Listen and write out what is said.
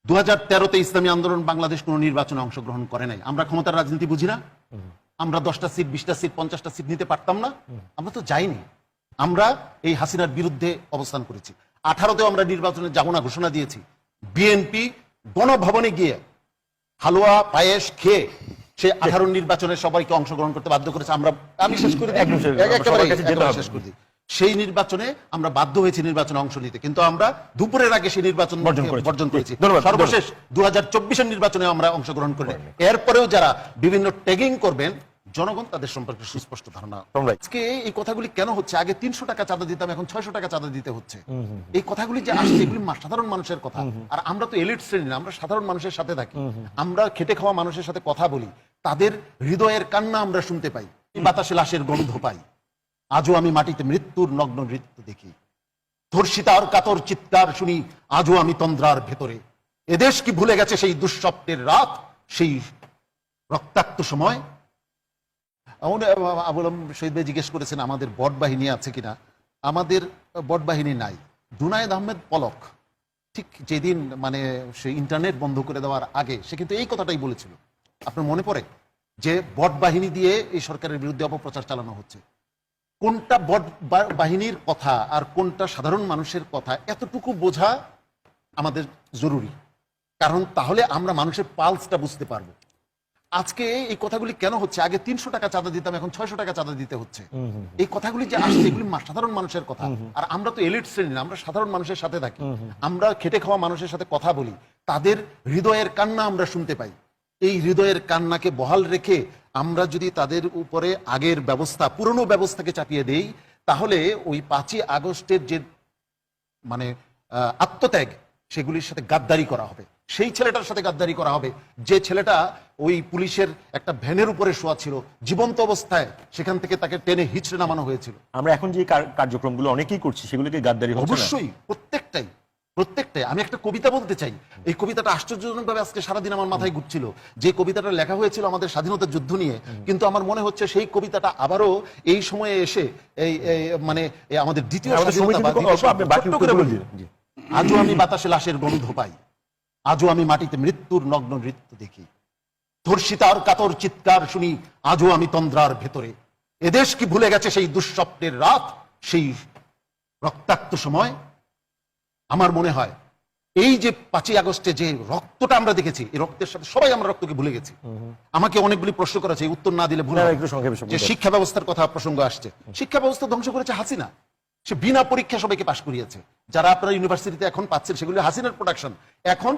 2013-তে ইসলামী আন্দোলন বাংলাদেশ কোনো নির্বাচনে অংশগ্রহণ করে নাই। আমরা ক্ষমতার রাজনীতি বুঝি না? আমরা 10টা সিট, 20টা সিট, 50টা সিট নিতে পারতাম না? আমরা তো যাইনি। আমরা এই হাসিনার বিরুদ্ধে অবস্থান করেছি। 18-তেও আমরা নির্বাচনে যাব না ঘোষণা দিয়েছি। বিএনপি গণভবনে গিয়ে হালুয়া পায়েস খেয়ে সে 18 নির্বাচনে সবাইকে অংশগ্রহণ করতে বাধ্য করেছে। আমি শেষ করে দিই, একেবারে শেষ করে দিই। সেই নির্বাচনে আমরা বাধ্য হয়েছি নির্বাচনে অংশ নিতে, কিন্তু আমরা দুপুরের আগে সেই নির্বাচন বর্জন করেছি। সর্বশেষ 2024-এর নির্বাচনে আমরা অংশগ্রহণ করি। এরপরেও যারা বিভিন্ন ট্যাগিং করবেন, জনগণ তাদের সম্পর্কে সুস্পষ্ট ধারণা। আজকে এই কথাগুলি কেন হচ্ছে? আগে 300 টাকা চাঁদা দিতাম, এখন 600 টাকা চাঁদা দিতে হচ্ছে। এই কথাগুলি যে আসছে, এগুলি সাধারণ মানুষের কথা। আর আমরা তো এলিট শ্রেণী না, আমরা সাধারণ মানুষের সাথে থাকি, আমরা খেটে খাওয়া মানুষের সাথে কথা বলি, তাদের হৃদয়ের কান্না আমরা শুনতে পাই, বাতাসে লাশের গন্ধ পাই। আজও আমি মাটিতে মৃত্যুর নগ্ন নৃত্য দেখি, ধর্ষিতার কাতর চিৎকার শুনি, আজও আমি তন্দ্রার ভেতরে। এদেশ কি ভুলে গেছে সেই দুঃস্বপ্নের রাত, সেই রক্তাক্ত সময়? আবুলম শহীদ ভাই জিজ্ঞেস করেছেন আমাদের বট বাহিনী আছে কিনা। আমাদের বট বাহিনী নাই। জুনায়েদ আহমেদ পলক ঠিক যেদিন মানে সে ইন্টারনেট বন্ধ করে দেওয়ার আগে সে কিন্তু এই কথাটাই বলেছিল। আপনার মনে পড়ে যে বট বাহিনী দিয়ে এই সরকারের বিরুদ্ধে অপপ্রচার চালানো হচ্ছে? কোনটা বট বাহিনীর কথা আর কোনটা সাধারণ মানুষের কথা, এতটুকু বোঝা আমাদের জরুরি, কারণ তাহলে আমরা মানুষের পালসটা বুঝতে পারবো। আজকে এই কথাগুলি কেন হচ্ছে? আগে 300 টাকা চাঁদা দিতাম, এখন 600 টাকা চাঁদা দিতে হচ্ছে। এই কথাগুলি যে আসছে, এগুলি সাধারণ মানুষের কথা। আর আমরা তো এলিট শ্রেণী না, আমরা সাধারণ মানুষের সাথে থাকি, আমরা খেটে খাওয়া মানুষের সাথে কথা বলি, তাদের হৃদয়ের কান্না আমরা শুনতে পাই। এই হৃদয়ের কান্নাকে বহাল রেখে আমরা যদি তাদের উপরে আগের ব্যবস্থা, পুরনো ব্যবস্থাকে চাপিয়ে দেই, তাহলে ওই 5ই আগস্টের যে মানে আত্মত্যাগ, সেগুলির সাথে গাদ্দারি করা হবে। সেই ছেলেটার সাথে গাদ্দারি করা হবে যে ছেলেটা ওই পুলিশের একটা ভ্যানের উপরে শোয়া ছিল জীবন্ত অবস্থায়, সেখান থেকে তাকে টেনে হিচড়ে নামানো হয়েছিল। আমরা এখন যে কার্যক্রমগুলো অনেকেই করছি, সেগুলোকে গাদ্দারি হচ্ছে না? অবশ্যই, প্রত্যেকটাই। আমি একটা কবিতা বলতে চাই। এই কবিতাটা আশ্চর্যজনকভাবে আজকে সারাদিন আমার মাথায় ঘুরছিল। যে কবিতাটা লেখা হয়েছিল আমাদের স্বাধীনতার যুদ্ধ নিয়ে, কিন্তু আমার মনে হচ্ছে সেই কবিতাটা আবারও এই সময়ে এসে এই মানে আমাদের দ্বিতীয় আজও আমি বাতাসে লাশের গন্ধ পাই, আজও আমি মাটিতে মৃত্যুর নগ্ন নৃত্য দেখি, ধর্ষিতার কাতর চিৎকার শুনি, আজও আমি তন্দ্রার ভেতরে। এদেশ কি ভুলে গেছে সেই দুঃস্বপ্নের রাত, সেই রক্তাক্ত সময়? আমার মনে হয় এই যে 5ই আগস্টে যে রক্তটা আমরা দেখেছি, এই রক্তের সাথে সবাই আমরা রক্তকে ভুলে গেছি। আমাকে অনেকগুলি প্রশ্ন করেছে, উত্তর না দিলে ভুলে। যে শিক্ষা ব্যবস্থার কথা প্রসঙ্গ আসছে, শিক্ষা ব্যবস্থা ধ্বংস করেছে হাসিনা। সে বিনা পরীক্ষা সবাইকে পাশ করিয়েছে। যারা আপনারা ইউনিভার্সিটিতে এখন পাচ্ছেন, সেগুলি হাসিনার প্রোডাকশন। এখন